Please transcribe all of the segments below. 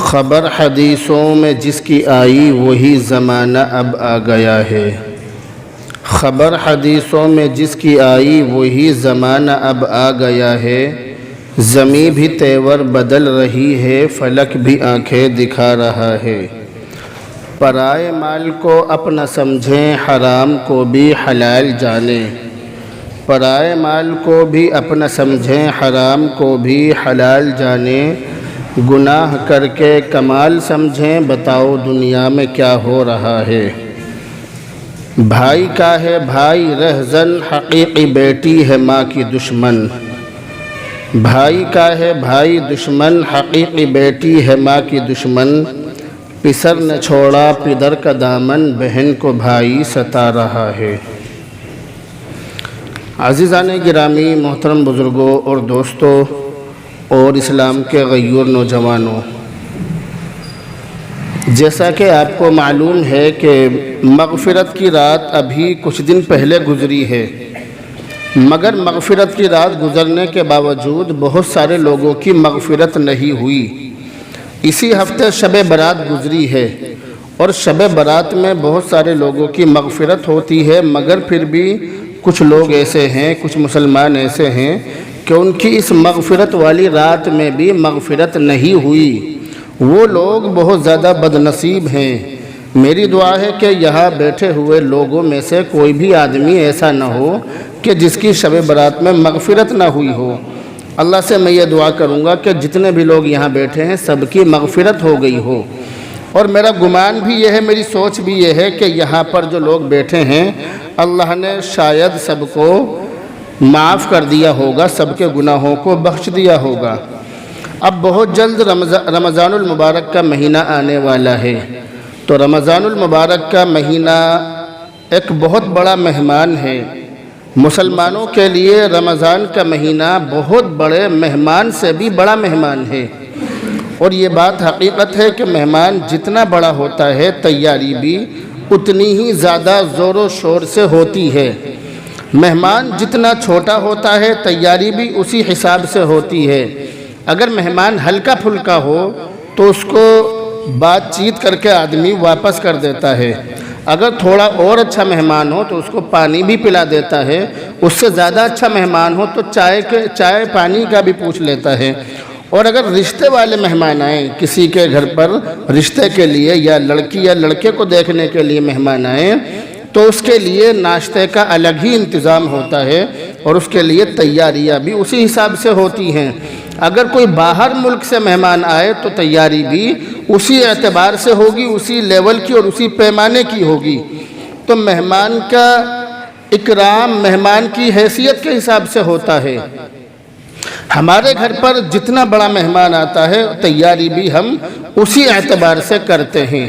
خبر حدیثوں میں جس کی آئی وہی زمانہ اب آ گیا ہے۔ خبر حدیثوں میں جس کی آئی وہی زمانہ اب آ گیا ہے۔ زمیں بھی تیور بدل رہی ہے، فلک بھی آنکھیں دکھا رہا ہے۔ پرائے مال کو اپنا سمجھیں، حرام کو بھی حلال جانیں۔ پرائے مال کو بھی اپنا سمجھیں، حرام کو بھی حلال جانیں۔ گناہ کر کے کمال سمجھیں، بتاؤ دنیا میں کیا ہو رہا ہے۔ بھائی کا ہے بھائی رہزن، حقیقی بیٹی ہے ماں کی دشمن۔ بھائی کا ہے بھائی دشمن، حقیقی بیٹی ہے ماں کی دشمن۔ پسر نے چھوڑا پدر کا دامن، بہن کو بھائی ستا رہا ہے۔ عزیزان گرامی، محترم بزرگوں اور دوستوں اور اسلام کے غیور نوجوانوں، جیسا کہ آپ کو معلوم ہے کہ مغفرت کی رات ابھی کچھ دن پہلے گزری ہے، مگر مغفرت کی رات گزرنے کے باوجود بہت سارے لوگوں کی مغفرت نہیں ہوئی۔ اسی ہفتے شب برات گزری ہے، اور شب برات میں بہت سارے لوگوں کی مغفرت ہوتی ہے، مگر پھر بھی کچھ لوگ ایسے ہیں، کچھ مسلمان ایسے ہیں کہ ان کی اس مغفرت والی رات میں بھی مغفرت نہیں ہوئی۔ وہ لوگ بہت زیادہ بد نصیب ہیں۔ میری دعا ہے کہ یہاں بیٹھے ہوئے لوگوں میں سے کوئی بھی آدمی ایسا نہ ہو کہ جس کی شب برات میں مغفرت نہ ہوئی ہو۔ اللہ سے میں یہ دعا کروں گا کہ جتنے بھی لوگ یہاں بیٹھے ہیں سب کی مغفرت ہو گئی ہو، اور میرا گمان بھی یہ ہے، میری سوچ بھی یہ ہے کہ یہاں پر جو لوگ بیٹھے ہیں اللہ نے شاید سب کو معاف کر دیا ہوگا، سب کے گناہوں کو بخش دیا ہوگا۔ اب بہت جلد رمضان المبارک کا مہینہ آنے والا ہے، تو رمضان المبارک کا مہینہ ایک بہت بڑا مہمان ہے۔ مسلمانوں کے لیے رمضان کا مہینہ بہت بڑے مہمان سے بھی بڑا مہمان ہے، اور یہ بات حقیقت ہے کہ مہمان جتنا بڑا ہوتا ہے تیاری بھی اتنی ہی زیادہ زور و شور سے ہوتی ہے۔ مہمان جتنا چھوٹا ہوتا ہے تیاری بھی اسی حساب سے ہوتی ہے۔ اگر مہمان ہلکا پھلکا ہو تو اس کو بات چیت کر کے آدمی واپس کر دیتا ہے، اگر تھوڑا اور اچھا مہمان ہو تو اس کو پانی بھی پلا دیتا ہے، اس سے زیادہ اچھا مہمان ہو تو چائے پانی کا بھی پوچھ لیتا ہے۔ اور اگر رشتے والے مہمان آئیں، کسی کے گھر پر رشتے کے لیے یا لڑکی یا لڑکے کو دیکھنے کے لیے مہمان آئیں تو اس کے لیے ناشتے کا الگ ہی انتظام ہوتا ہے، اور اس کے لیے تیاریاں بھی اسی حساب سے ہوتی ہیں۔ اگر کوئی باہر ملک سے مہمان آئے تو تیاری بھی اسی اعتبار سے ہوگی، اسی لیول کی اور اسی پیمانے کی ہوگی۔ تو مہمان کا اکرام مہمان کی حیثیت کے حساب سے ہوتا ہے۔ ہمارے گھر پر جتنا بڑا مہمان آتا ہے تیاری بھی ہم اسی اعتبار سے کرتے ہیں،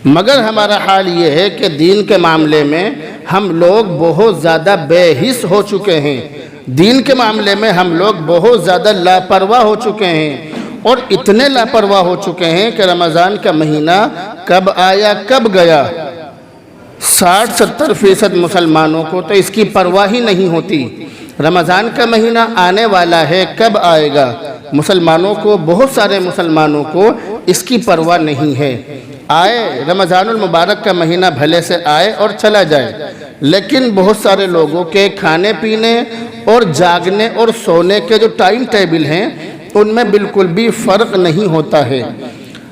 مگر ہمارا حال یہ ہے کہ دین کے معاملے میں ہم لوگ بہت زیادہ بے حس ہو چکے ہیں۔ دین کے معاملے میں ہم لوگ بہت زیادہ لاپرواہ ہو چکے ہیں، اور اتنے لاپرواہ ہو چکے ہیں کہ رمضان کا مہینہ کب آیا کب گیا 60-70% مسلمانوں کو تو اس کی پرواہ ہی نہیں ہوتی۔ رمضان کا مہینہ آنے والا ہے، کب آئے گا، مسلمانوں کو، بہت سارے مسلمانوں کو اس کی پرواہ نہیں ہے۔ آئے رمضان المبارک کا مہینہ بھلے سے آئے اور چلا جائے، لیکن بہت سارے لوگوں کے کھانے پینے اور جاگنے اور سونے کے جو ٹائم ٹیبل ہیں ان میں بالکل بھی فرق نہیں ہوتا ہے۔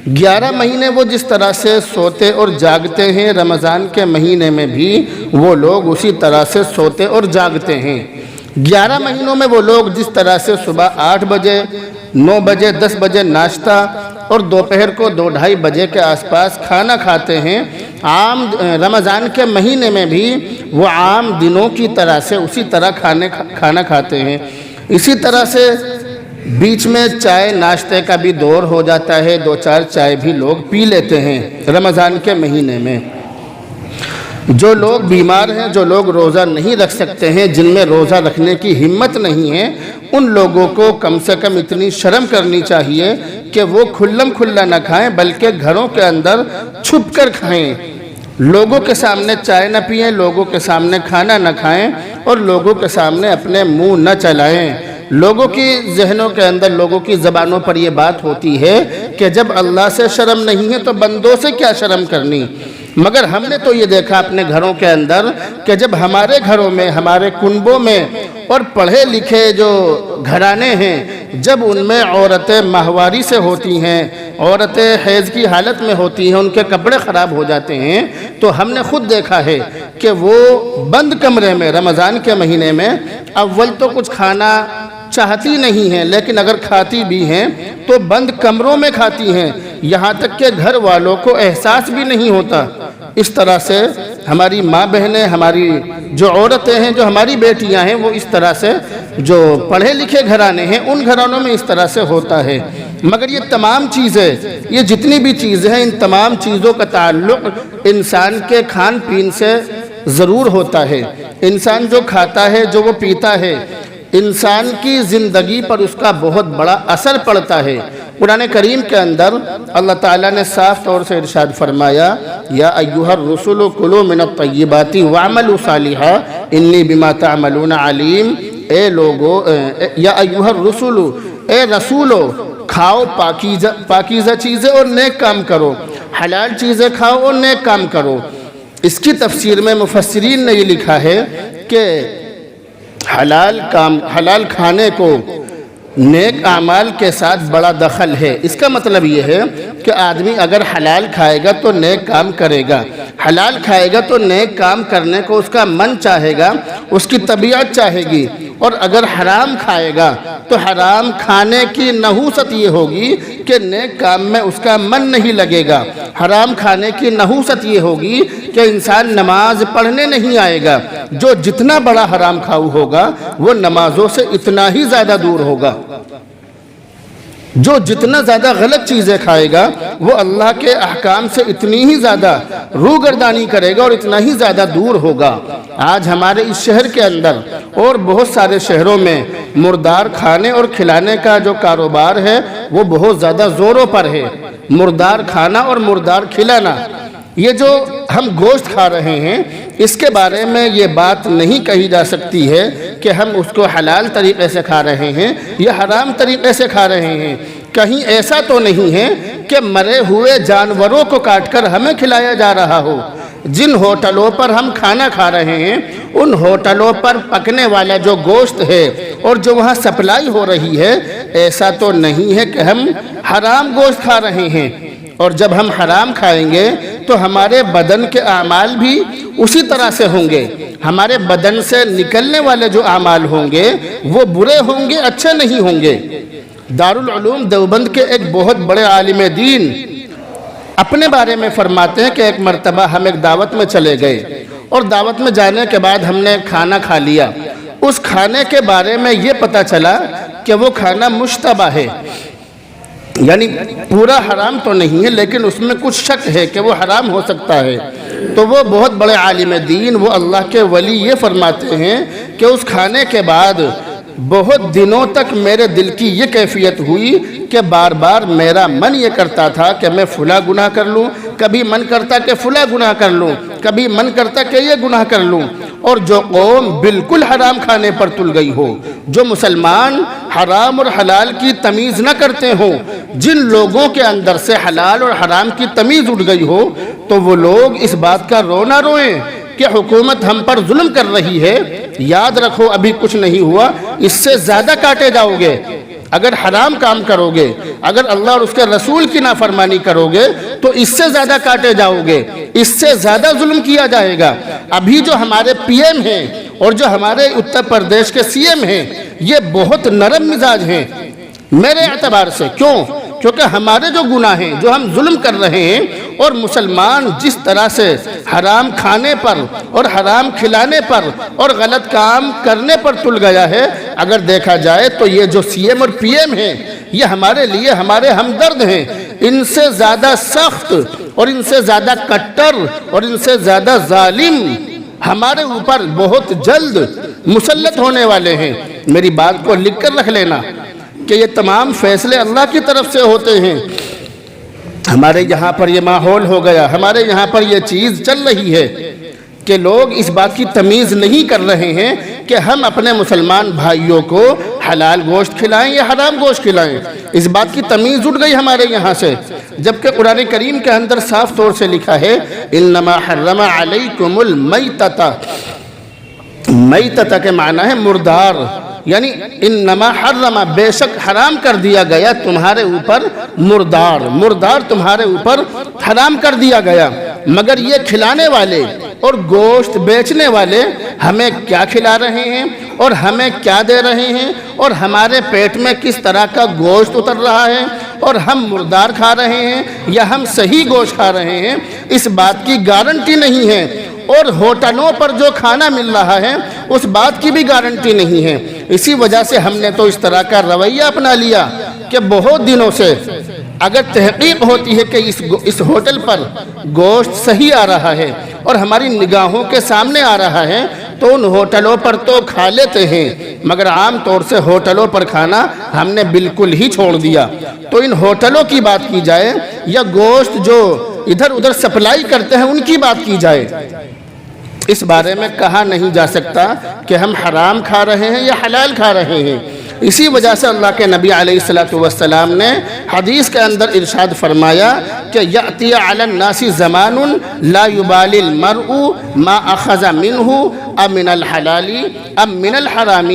11 مہینے وہ جس طرح سے سوتے اور جاگتے ہیں، رمضان کے مہینے میں بھی وہ لوگ اسی طرح سے سوتے اور جاگتے ہیں۔ 11 مہینوں میں وہ لوگ جس طرح سے صبح 8 بجے 9 بجے 10 بجے ناشتہ اور دوپہر کو 2-2:30 بجے کے آس پاس کھانا کھاتے ہیں، عام رمضان کے مہینے میں بھی وہ عام دنوں کی طرح سے اسی طرح کھانا کھاتے ہیں۔ اسی طرح سے بیچ میں چائے ناشتے کا بھی دور ہو جاتا ہے، 2-4 چائے بھی لوگ پی لیتے ہیں رمضان کے مہینے میں۔ جو لوگ بیمار ہیں، جو لوگ روزہ نہیں رکھ سکتے ہیں، جن میں روزہ رکھنے کی ہمت نہیں ہے، ان لوگوں کو کم سے کم اتنی شرم کرنی چاہیے کہ وہ کھلم کھلا نہ کھائیں بلکہ گھروں کے اندر چھپ کر کھائیں۔ لوگوں کے سامنے چائے نہ پئیں، لوگوں کے سامنے کھانا نہ کھائیں، اور لوگوں کے سامنے اپنے منہ نہ چلائیں۔ لوگوں کی ذہنوں کے اندر، لوگوں کی زبانوں پر یہ بات ہوتی ہے کہ جب اللہ سے شرم نہیں ہے تو بندوں سے کیا شرم کرنی۔ مگر ہم نے تو یہ دیکھا اپنے گھروں کے اندر کہ جب ہمارے گھروں میں، ہمارے کنبوں میں اور پڑھے لکھے جو گھرانے ہیں، جب ان میں عورتیں ماہواری سے ہوتی ہیں، عورتیں حیض کی حالت میں ہوتی ہیں، ان کے کپڑے خراب ہو جاتے ہیں، تو ہم نے خود دیکھا ہے کہ وہ بند کمرے میں رمضان کے مہینے میں اول تو کچھ کھانا چاہتی نہیں ہیں، لیکن اگر کھاتی بھی ہیں تو بند کمروں میں کھاتی ہیں، یہاں تک کہ گھر والوں کو احساس بھی نہیں ہوتا۔ اس طرح سے ہماری ماں بہنیں، ہماری جو عورتیں ہیں، جو ہماری بیٹیاں ہیں، وہ اس طرح سے جو پڑھے لکھے گھرانے ہیں ان گھرانوں میں اس طرح سے ہوتا ہے۔ مگر یہ تمام چیزیں، یہ جتنی بھی چیزیں ہیں، ان تمام چیزوں کا تعلق انسان کے کھان پین سے ضرور ہوتا ہے۔ انسان جو کھاتا ہے، جو وہ پیتا ہے، انسان کی زندگی پر اس کا بہت بڑا اثر پڑتا ہے۔ قرآن کریم کے اندر اللہ تعالیٰ نے صاف طور سے ارشاد فرمایا، یا ایھا الرسل کلوا من الطیبات واعملوا صالحا انی بما تعملون علیم۔ اے لوگو، یا ایھا الرسل، اے رسولو، کھاؤ پاکیزہ چیزیں اور نیک کام کرو، حلال چیزیں کھاؤ اور نیک کام کرو۔ اس کی تفسیر میں مفسرین نے یہ لکھا ہے کہ حلال کھانے کو نیک اعمال کے ساتھ بڑا دخل ہے۔ اس کا مطلب یہ ہے کہ آدمی اگر حلال کھائے گا تو نیک کام کرے گا، حلال کھائے گا تو نیک کام کرنے کو اس کا من چاہے گا، اس کی طبیعت چاہے گی، اور اگر حرام کھائے گا تو حرام کھانے کی نحوست یہ ہوگی کہ نیک کام میں اس کا من نہیں لگے گا۔ حرام کھانے کی نحوست یہ ہوگی کہ انسان نماز پڑھنے نہیں آئے گا۔ جو جتنا بڑا حرام کھاؤ ہوگا وہ نمازوں سے اتنا ہی زیادہ دور ہوگا۔ جو جتنا زیادہ غلط چیزیں کھائے گا وہ اللہ کے احکام سے اتنی ہی زیادہ روگردانی کرے گا اور اتنا ہی زیادہ دور ہوگا۔ آج ہمارے اس شہر کے اندر اور بہت سارے شہروں میں مردار کھانے اور کھلانے کا جو کاروبار ہے وہ بہت زیادہ زوروں پر ہے۔ مردار کھانا اور مردار کھلانا، یہ جو ہم گوشت کھا رہے ہیں اس کے بارے میں یہ بات نہیں کہی جا سکتی ہے کہ ہم اس کو حلال طریقے سے کھا رہے ہیں یا حرام طریقے سے کھا رہے ہیں۔ کہیں ایسا تو نہیں ہے کہ مرے ہوئے جانوروں کو کاٹ کر ہمیں کھلایا جا رہا ہو۔ جن ہوٹلوں پر ہم کھانا کھا رہے ہیں ان ہوٹلوں پر پکنے والا جو گوشت ہے اور جو وہاں سپلائی ہو رہی ہے، ایسا تو نہیں ہے کہ ہم حرام گوشت کھا رہے ہیں۔ اور جب ہم حرام کھائیں گے تو ہمارے بدن کے اعمال بھی اسی طرح سے ہوں گے۔ ہمارے بدن سے نکلنے والے جو اعمال ہوں گے وہ برے ہوں گے، اچھے نہیں ہوں گے۔ دارالعلوم دیوبند کے ایک بہت بڑے عالم دین اپنے بارے میں فرماتے ہیں کہ ایک مرتبہ ہم ایک دعوت میں چلے گئے اور دعوت میں جانے کے بعد ہم نے کھانا کھا لیا۔ اس کھانے کے بارے میں یہ پتہ چلا کہ وہ کھانا مشتبہ ہے، یعنی پورا حرام تو نہیں ہے لیکن اس میں کچھ شک ہے کہ وہ حرام ہو سکتا ہے۔ تو وہ بہت بڑے عالم دین، وہ اللہ کے ولی، یہ فرماتے ہیں کہ اس کھانے کے بعد بہت دنوں تک میرے دل کی یہ کیفیت ہوئی کہ بار بار میرا من یہ کرتا تھا کہ میں فلاں گناہ کر لوں، کبھی من کرتا کہ فلاں گناہ کر لوں، کبھی من کرتا کہ یہ گناہ کر لوں۔ اور جو قوم بالکل حرام کھانے پر تل گئی ہو، جو مسلمان حرام اور حلال کی تمیز نہ کرتے ہوں، جن لوگوں کے اندر سے حلال اور حرام کی تمیز اٹھ گئی ہو، تو وہ لوگ اس بات کا رونا روئیں کہ حکومت ہم پر ظلم کر رہی ہے، یاد رکھو ابھی کچھ نہیں ہوا، اس سے زیادہ کاٹے جاؤ گے۔ اگر حرام کام کرو گے، اگر اللہ اور اس کے رسول کی نافرمانی کرو گے تو اس سے زیادہ کاٹے جاؤ گے، اس سے زیادہ ظلم کیا جائے گا۔ ابھی جو ہمارے پی ایم ہیں اور جو ہمارے اتر پردیش کے سی ایم ہیں یہ بہت نرم مزاج ہیں میرے اعتبار سے۔ کیوں؟ کیونکہ ہمارے جو گناہ ہیں، جو ہم ظلم کر رہے ہیں، اور مسلمان جس طرح سے حرام کھانے پر اور حرام کھلانے پر اور غلط کام کرنے پر تل گیا ہے، اگر دیکھا جائے تو یہ جو سی ایم اور پی ایم ہیں یہ ہمارے لیے ہمارے ہمدرد ہیں۔ ان سے زیادہ سخت اور ان سے زیادہ کٹر اور ان سے زیادہ ظالم ہمارے اوپر بہت جلد مسلط ہونے والے ہیں۔ میری بات کو لکھ کر رکھ لینا کہ یہ تمام فیصلے اللہ کی طرف سے ہوتے ہیں۔ ہمارے یہاں پر یہ ماحول ہو گیا، ہمارے یہاں پر یہ چیز چل رہی ہے کہ لوگ اس بات کی تمیز نہیں کر رہے ہیں کہ ہم اپنے مسلمان بھائیوں کو حلال گوشت کھلائیں یا حرام گوشت کھلائیں۔ اس بات کی تمیز اٹھ گئی ہمارے یہاں سے، جبکہ قرآن کریم کے اندر صاف طور سے لکھا ہے انما حرم علیکم المیتۃ، میتۃ کے معنی ہے مردار، یعنی انما حرم بے شک حرام کر دیا گیا تمہارے اوپر مردار، مردار تمہارے اوپر حرام کر دیا گیا۔ مگر یہ کھلانے والے اور گوشت بیچنے والے ہمیں کیا کھلا رہے ہیں اور ہمیں کیا دے رہے ہیں اور ہمارے پیٹ میں کس طرح کا گوشت اتر رہا ہے اور ہم مردار کھا رہے ہیں یا ہم صحیح گوشت کھا رہے ہیں، اس بات کی گارنٹی نہیں ہے۔ اور ہوٹلوں پر جو کھانا مل رہا ہے اس بات کی بھی گارنٹی نہیں ہے۔ اسی وجہ سے ہم نے تو اس طرح کا رویہ اپنا لیا کہ بہت دنوں سے اگر تحقیق ہوتی ہے کہ اس ہوٹل پر گوشت صحیح آ رہا ہے اور ہماری نگاہوں کے سامنے آ رہا ہے تو ان ہوٹلوں پر تو کھا لیتے ہیں، مگر عام طور سے ہوٹلوں پر کھانا ہم نے بالکل ہی چھوڑ دیا۔ تو ان ہوٹلوں کی بات کی جائے یا گوشت جو ادھر ادھر سپلائی کرتے ہیں ان کی بات کی جائے، اس بارے میں کہا نہیں جا سکتا کہ ہم حرام کھا رہے ہیں یا حلال کھا رہے ہیں۔ اسی وجہ سے اللہ کے نبی علیہ السلام نے حدیث کے اندر ارشاد فرمایا کہ یأتی علی الناس زمان لا یبالی المرء ما اخذ منہ ام من الحلال ام من الحرام۔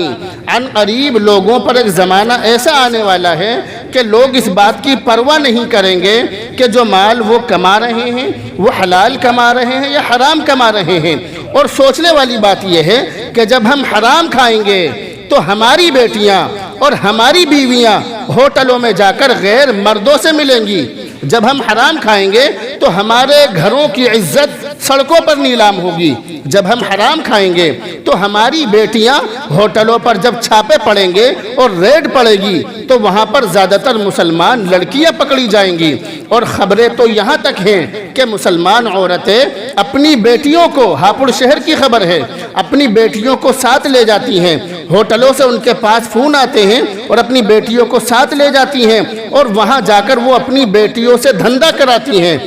عن قریب لوگوں پر ایک زمانہ ایسا آنے والا ہے کہ لوگ اس بات کی پرواہ نہیں کریں گے کہ جو مال وہ کما رہے ہیں وہ حلال کما رہے ہیں یا حرام کما رہے ہیں۔ اور سوچنے والی بات یہ ہے کہ جب ہم حرام کھائیں گے تو ہماری بیٹیاں اور ہماری بیویاں ہوٹلوں میں جا کر غیر مردوں سے ملیں گی۔ جب ہم حرام کھائیں گے تو ہمارے گھروں کی عزت سڑکوں پر نیلام ہوگی۔ جب ہم حرام کھائیں گے تو ہماری بیٹیاں ہوٹلوں پر جب چھاپے پڑیں گے اور ریڈ پڑے گی تو وہاں پر زیادہ تر مسلمان لڑکیاں پکڑی جائیں گی۔ اور خبریں تو یہاں تک ہیں کہ مسلمان عورتیں اپنی بیٹیوں کو، ہاپوڑ شہر کی خبر ہے، اپنی بیٹیوں کو ساتھ لے جاتی ہیں، ہوٹلوں سے ان کے پاس فون آتے ہیں اور اپنی بیٹیوں کو ساتھ لے جاتی ہیں اور وہاں جا کر وہ اپنی بیٹیوں سے دھندا کراتی ہیں۔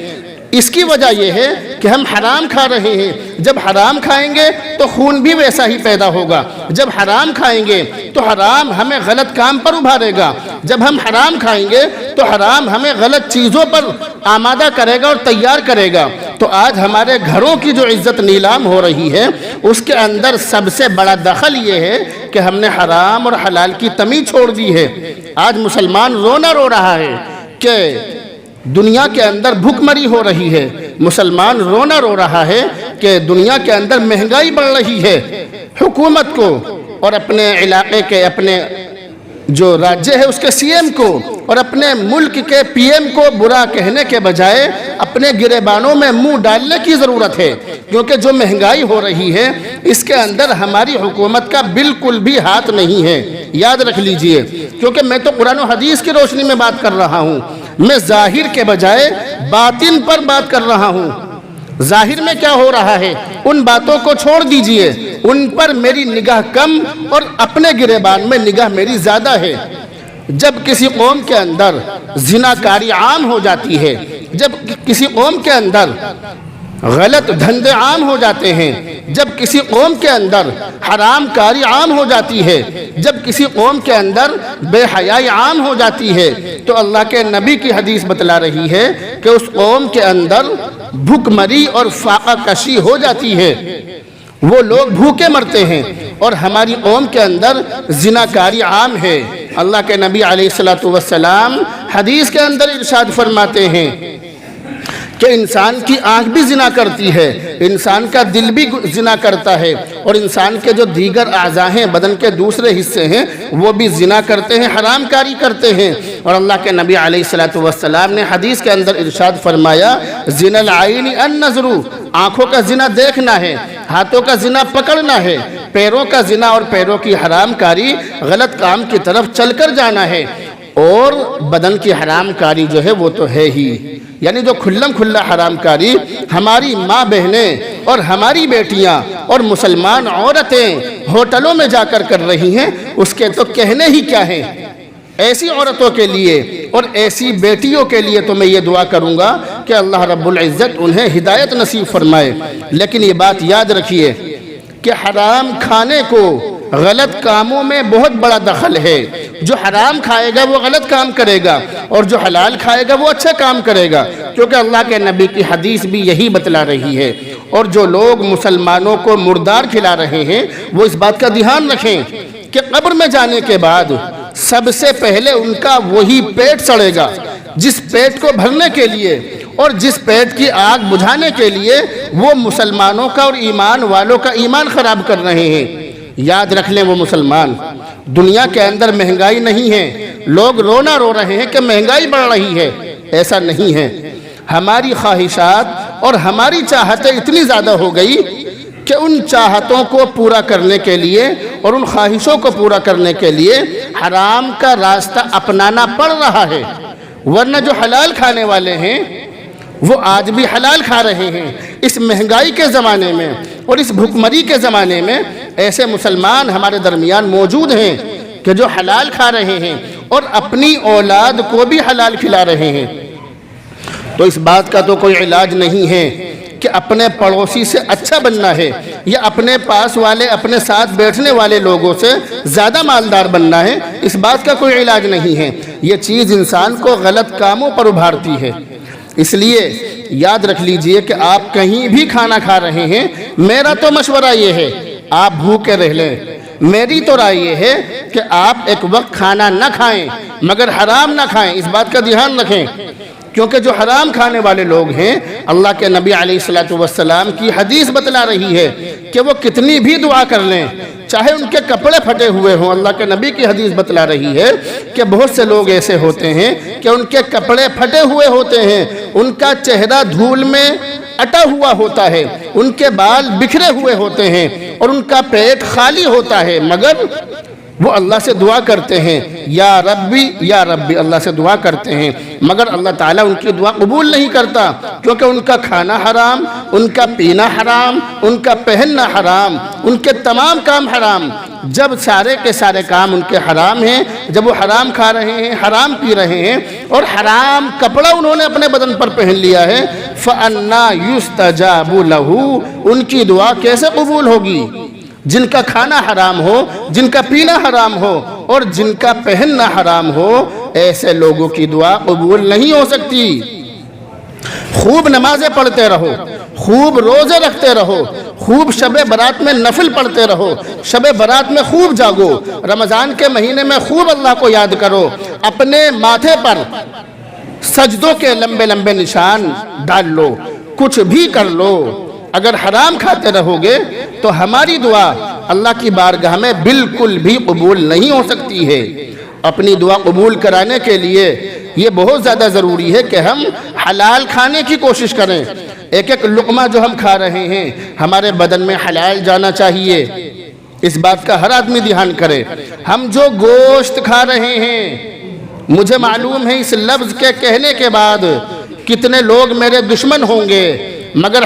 اس کی وجہ یہ ہے کہ ہم حرام کھا رہے ہیں۔ جب حرام کھائیں گے تو خون بھی ویسا ہی پیدا ہوگا۔ جب حرام کھائیں گے تو حرام ہمیں غلط کام پر ابھارے گا۔ جب ہم حرام کھائیں گے تو حرام ہمیں غلط چیزوں پر آمادہ کرے گا اور تیار کرے گا۔ تو آج ہمارے گھروں کی جو عزت نیلام ہو رہی ہے اس کے اندر سب سے بڑا دخل یہ ہے کہ ہم نے حرام اور حلال کی تمیز چھوڑ دی ہے۔ آج مسلمان رونا رو رہا ہے کہ دنیا کے اندر بھوک مری ہو رہی ہے، مسلمان رونا رو رہا ہے کہ دنیا کے اندر مہنگائی بڑھ رہی ہے۔ حکومت کو اور اپنے علاقے کے اپنے جو راجیہ ہے اس کے سی ایم کو اور اپنے ملک کے پی ایم کو برا کہنے کے بجائے اپنے گریبانوں میں منہ ڈالنے کی ضرورت ہے، کیونکہ جو مہنگائی ہو رہی ہے اس کے اندر ہماری حکومت کا بالکل بھی ہاتھ نہیں ہے۔ یاد رکھ لیجئے، کیونکہ میں تو قرآن و حدیث کی روشنی میں بات کر رہا ہوں، میں ظاہر کے بجائے باطن پر بات کر رہا ہوں۔ ظاہر میں کیا ہو رہا ہے ان باتوں کو چھوڑ دیجئے، ان پر میری نگاہ کم اور اپنے گریبان میں نگاہ میری زیادہ ہے۔ جب کسی قوم کے اندر زناکاری عام ہو جاتی ہے، جب کسی قوم کے اندر غلط دھندے عام ہو جاتے ہیں، جب کسی قوم کے اندر حرام کاری عام ہو جاتی ہے، جب کسی قوم کے اندر بے حیائی عام ہو جاتی ہے، تو اللہ کے نبی کی حدیث بتلا رہی ہے کہ اس قوم کے اندر بھوک مری اور فاقہ کشی ہو جاتی ہے، وہ لوگ بھوکے مرتے ہیں۔ اور ہماری قوم کے اندر زناکاری عام ہے۔ اللہ کے نبی علیہ السلام حدیث کے اندر ارشاد فرماتے ہیں کہ انسان کی آنکھ بھی زنا کرتی ہے، انسان کا دل بھی زنا کرتا ہے، اور انسان کے جو دیگر اعضاء ہیں، بدن کے دوسرے حصے ہیں، وہ بھی زنا کرتے ہیں، حرام کاری کرتے ہیں۔ اور اللہ کے نبی علیہ السلام نے حدیث کے اندر ارشاد فرمایا زنا العین النظر، آنکھوں کا زنا دیکھنا ہے، ہاتھوں کا زنا پکڑنا ہے، پیروں کا زنا اور پیروں کی حرام کاری غلط کام کی طرف چل کر جانا ہے، اور بدن کی حرام کاری جو ہے وہ تو ہے ہی، یعنی جو کھلم کھلا حرام کاری ہماری ماں بہنیں اور ہماری بیٹیاں اور مسلمان عورتیں ہوٹلوں میں جا کر کر رہی ہیں، اس کے تو کہنے ہی کیا ہیں۔ ایسی عورتوں کے لیے اور ایسی بیٹیوں کے لیے تو میں یہ دعا کروں گا کہ اللہ رب العزت انہیں ہدایت نصیب فرمائے۔ لیکن یہ بات یاد رکھیے کہ حرام کھانے کو غلط کاموں میں بہت بڑا دخل ہے۔ جو حرام کھائے گا وہ غلط کام کرے گا، اور جو حلال کھائے گا وہ اچھا کام کرے گا، کیونکہ اللہ کے نبی کی حدیث بھی یہی بتلا رہی ہے۔ اور جو لوگ مسلمانوں کو مردار کھلا رہے ہیں وہ اس بات کا دھیان رکھیں کہ قبر میں جانے کے بعد سب سے پہلے ان کا وہی پیٹ سڑے گا جس پیٹ کو بھرنے کے لیے اور جس پیٹ کی آگ بجھانے کے لیے وہ مسلمانوں کا اور ایمان والوں کا ایمان خراب کر رہے ہیں۔ یاد رکھ لیں وہ مسلمان، دنیا کے اندر مہنگائی نہیں ہے، لوگ رونا رو رہے ہیں کہ مہنگائی بڑھ رہی ہے، ایسا نہیں ہے۔ ہماری خواہشات اور ہماری چاہتیں اتنی زیادہ ہو گئی کہ ان چاہتوں کو پورا کرنے کے لیے اور ان خواہشوں کو پورا کرنے کے لیے حرام کا راستہ اپنانا پڑ رہا ہے، ورنہ جو حلال کھانے والے ہیں وہ آج بھی حلال کھا رہے ہیں۔ اس مہنگائی کے زمانے میں اور اس بھوکمری کے زمانے میں ایسے مسلمان ہمارے درمیان موجود ہیں کہ جو حلال کھا رہے ہیں اور اپنی اولاد کو بھی حلال کھلا رہے ہیں۔ تو اس بات کا تو کوئی علاج نہیں ہے کہ اپنے پڑوسی سے اچھا بننا ہے یا اپنے پاس والے اپنے ساتھ بیٹھنے والے لوگوں سے زیادہ مالدار بننا ہے، اس بات کا کوئی علاج نہیں ہے۔ یہ چیز انسان کو غلط کاموں پر ابھارتی ہے۔ اس لیے یاد رکھ لیجئے کہ آپ کہیں بھی کھانا کھا رہے ہیں، میرا تو مشورہ یہ ہے آپ بھوکے رہ لیں۔ میری تو رائے یہ ہے کہ آپ ایک وقت کھانا نہ کھائیں مگر حرام نہ کھائیں، اس بات کا دھیان رکھیں، کیونکہ جو حرام کھانے والے لوگ ہیں اللہ کے نبی علیہ السلام کی حدیث بتلا رہی ہے کہ وہ کتنی بھی دعا کر لیں، چاہے ان کے کپڑے پھٹے ہوئے ہوں، اللہ کے نبی کی حدیث بتلا رہی ہے کہ بہت سے لوگ ایسے ہوتے ہیں کہ ان کے کپڑے پھٹے ہوئے ہوتے ہیں، ان کا چہرہ دھول میں اٹا ہوا ہوتا ہے، ان کے بال بکھرے ہوئے ہوتے ہیں اور ان کا پیٹ خالی ہوتا ہے، مگر وہ اللہ سے دعا کرتے ہیں یا ربی اللہ سے دعا کرتے ہیں، مگر اللہ تعالیٰ ان کی دعا قبول نہیں کرتا، کیونکہ ان کا کھانا حرام، ان کا پینا حرام، ان کا پہننا حرام، ان کے تمام کام حرام۔ جب سارے کے سارے کام ان کے حرام ہیں، جب وہ حرام کھا رہے ہیں، حرام پی رہے ہیں اور حرام کپڑا انہوں نے اپنے بدن پر پہن لیا ہے، فَأَنَّا يُسْتَجَابُ لَهُ، ان کی دعا کیسے قبول ہوگی؟ جن کا کھانا حرام ہو، جن کا پینا حرام ہو اور جن کا پہننا حرام ہو، ایسے لوگوں کی دعا قبول نہیں ہو سکتی۔ خوب نمازیں پڑھتے رہو، خوب روزے رکھتے رہو، خوب شب برات میں نفل پڑھتے رہو، شب برات میں خوب جاگو، رمضان کے مہینے میں خوب اللہ کو یاد کرو، اپنے ماتھے پر سجدوں کے لمبے لمبے نشان ڈال لو، کچھ بھی کر لو، اگر حرام کھاتے رہو گے تو ہماری دعا اللہ کی بارگاہ میں بالکل بھی قبول نہیں ہو سکتی ہے۔ اپنی دعا قبول کرانے کے لیے یہ بہت زیادہ ضروری ہے کہ ہم حلال کھانے کی کوشش کریں۔ ایک ایک لقمہ جو ہم کھا رہے ہیں ہمارے بدن میں حلال جانا چاہیے، اس بات کا ہر آدمی دھیان کرے۔ ہم جو گوشت کھا رہے ہیں، مجھے معلوم ہے اس لفظ کے کہنے کے بعد کتنے لوگ میرے دشمن ہوں گے، مگر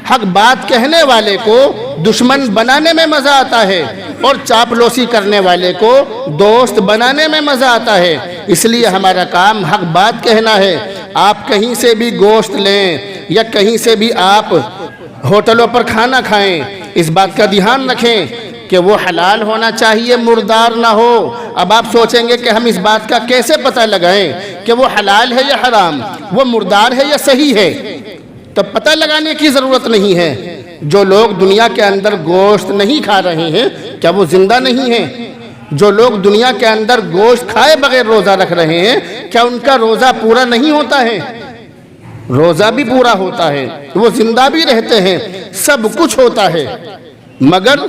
حق بات کہنے والے کو دشمن بنانے میں مزہ آتا ہے اور چاپلوسی کرنے والے کو دوست بنانے میں مزہ آتا ہے۔ اس لیے ہمارا کام حق بات کہنا ہے۔ آپ کہیں سے بھی گوشت لیں یا کہیں سے بھی آپ ہوٹلوں پر کھانا کھائیں، اس بات کا دھیان رکھیں کہ وہ حلال ہونا چاہیے، مردار نہ ہو۔ اب آپ سوچیں گے کہ ہم اس بات کا کیسے پتہ لگائیں کہ وہ حلال ہے یا حرام، وہ مردار ہے یا صحیح ہے؟ تو پتہ لگانے کی ضرورت نہیں ہے۔ جو لوگ دنیا کے اندر گوشت نہیں کھا رہے ہیں کیا وہ زندہ نہیں ہیں؟ جو لوگ دنیا کے اندر گوشت کھائے بغیر روزہ رکھ رہے ہیں کیا ان کا روزہ پورا نہیں ہوتا ہے؟ روزہ بھی پورا ہوتا ہے، وہ زندہ بھی رہتے ہیں، سب کچھ ہوتا ہے، مگر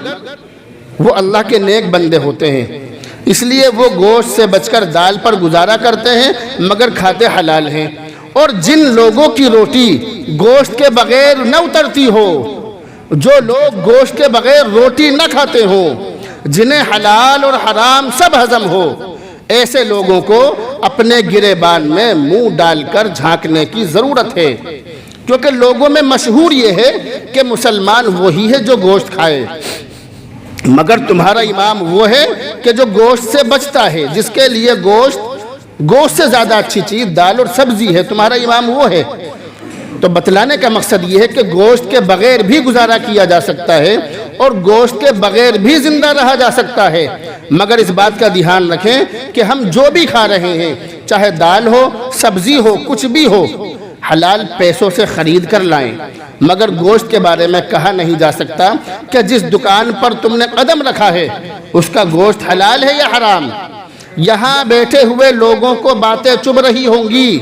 وہ اللہ کے نیک بندے ہوتے ہیں، اس لیے وہ گوشت سے بچ کر دال پر گزارا کرتے ہیں مگر کھاتے حلال ہیں۔ اور جن لوگوں کی روٹی گوشت کے بغیر نہ اترتی ہو، جو لوگ گوشت کے بغیر روٹی نہ کھاتے ہوں، جنہیں حلال اور حرام سب ہضم ہو، ایسے لوگوں کو اپنے گریبان میں منہ ڈال کر جھانکنے کی ضرورت ہے، کیونکہ لوگوں میں مشہور یہ ہے کہ مسلمان وہی ہے جو گوشت کھائے، مگر تمہارا امام وہ ہے کہ جو گوشت سے بچتا ہے، جس کے لیے گوشت سے زیادہ اچھی چیز دال اور سبزی ہے، تمہارا امام وہ ہے۔ تو بتلانے کا مقصد یہ ہے کہ گوشت کے بغیر بھی گزارا کیا جا سکتا ہے اور گوشت کے بغیر بھی زندہ رہا جا سکتا ہے، مگر اس بات کا دھیان رکھیں کہ ہم جو بھی کھا رہے ہیں، چاہے دال ہو، سبزی ہو، کچھ بھی ہو، حلال پیسوں سے خرید کر لائیں۔ مگر گوشت کے بارے میں کہا نہیں جا سکتا کہ جس دکان پر تم نے قدم رکھا ہے اس کا گوشت حلال ہے یا حرام۔ یہاں بیٹھے ہوئے لوگوں کو باتیں چبھ رہی ہوں گی،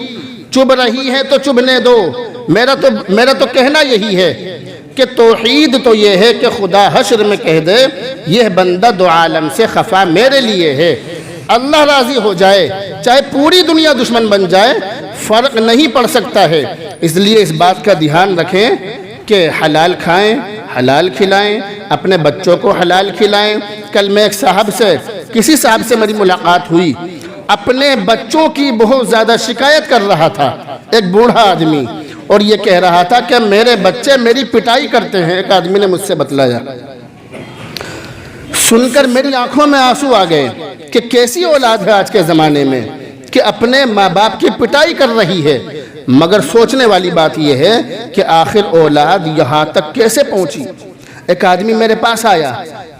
چبھ رہی ہیں تو چبھنے دو۔ میرا تو کہنا یہی ہے کہ توحید تو یہ ہے کہ خدا حشر میں کہہ دے یہ بندہ دو عالم سے خفا میرے لیے ہے، اللہ راضی ہو جائے، چاہے پوری دنیا دشمن بن جائے، فرق نہیں پڑ سکتا ہے۔ اس لیے اس بات کا دھیان رکھیں کہ حلال کھائیں، حلال کھلائیں، اپنے بچوں کو حلال کھلائیں۔ کل میں کسی صاحب سے میری ملاقات ہوئی، اپنے بچوں کی بہت زیادہ شکایت کر رہا تھا، ایک بوڑھا آدمی، اور یہ کہہ رہا تھا کہ میرے بچے میری پٹائی کرتے ہیں۔ ایک آدمی نے مجھ سے بتلایا، سن کر میری آنکھوں میں آنسو آ گئے کہ کیسی اولاد ہے آج کے زمانے میں کہ اپنے ماں باپ کی پٹائی کر رہی ہے۔ مگر سوچنے والی بات یہ ہے کہ آخر اولاد یہاں تک کیسے پہنچی۔ ایک آدمی میرے پاس آیا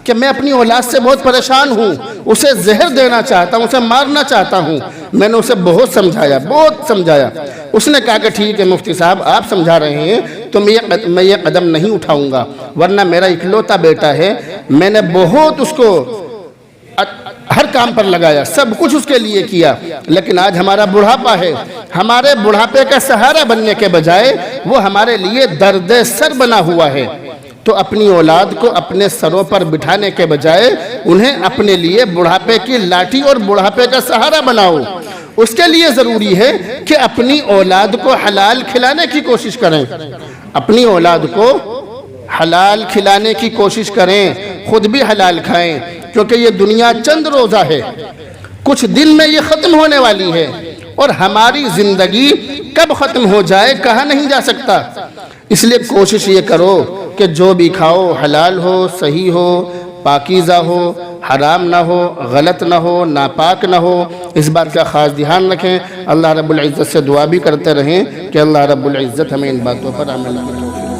کہ میں اپنی اولاد سے بہت پریشان ہوں، اسے زہر دینا چاہتا ہوں، اسے مارنا چاہتا ہوں۔ میں نے اسے بہت سمجھایا۔ اس نے کہا کہ ٹھیک ہے مفتی صاحب، آپ سمجھا رہے ہیں تو میں یہ قدم نہیں اٹھاؤں گا، ورنہ میرا اکلوتا بیٹا ہے، میں نے بہت اس کو ہر کام پر لگایا، سب کچھ اس کے لیے کیا، لیکن آج ہمارا بڑھاپا ہے، ہمارے بڑھاپے کا سہارا بننے کے بجائے وہ ہمارے لیے درد سر بنا ہوا ہے۔ تو اپنی اولاد کو اپنے سروں پر بٹھانے کے بجائے انہیں اپنے لیے بڑھاپے کی لاٹھی اور بڑھاپے کا سہارا بناؤ۔ اس کے لیے ضروری ہے کہ اپنی اولاد کو حلال کھلانے کی کوشش کریں، اپنی اولاد کو حلال کھلانے کی کوشش کریں، خود بھی حلال کھائیں، کیونکہ یہ دنیا چند روزہ ہے، کچھ دن میں یہ ختم ہونے والی ہے، اور ہماری زندگی کب ختم ہو جائے کہا نہیں جا سکتا۔ اس لیے کوشش یہ کرو کہ جو بھی کھاؤ حلال ہو، صحیح ہو، پاکیزہ ہو، حرام نہ ہو، غلط نہ ہو، ناپاک نہ ہو۔ اس بات کا خاص دھیان رکھیں۔ اللہ رب العزت سے دعا بھی کرتے رہیں کہ اللہ رب العزت ہمیں ان باتوں پر عمل کریں۔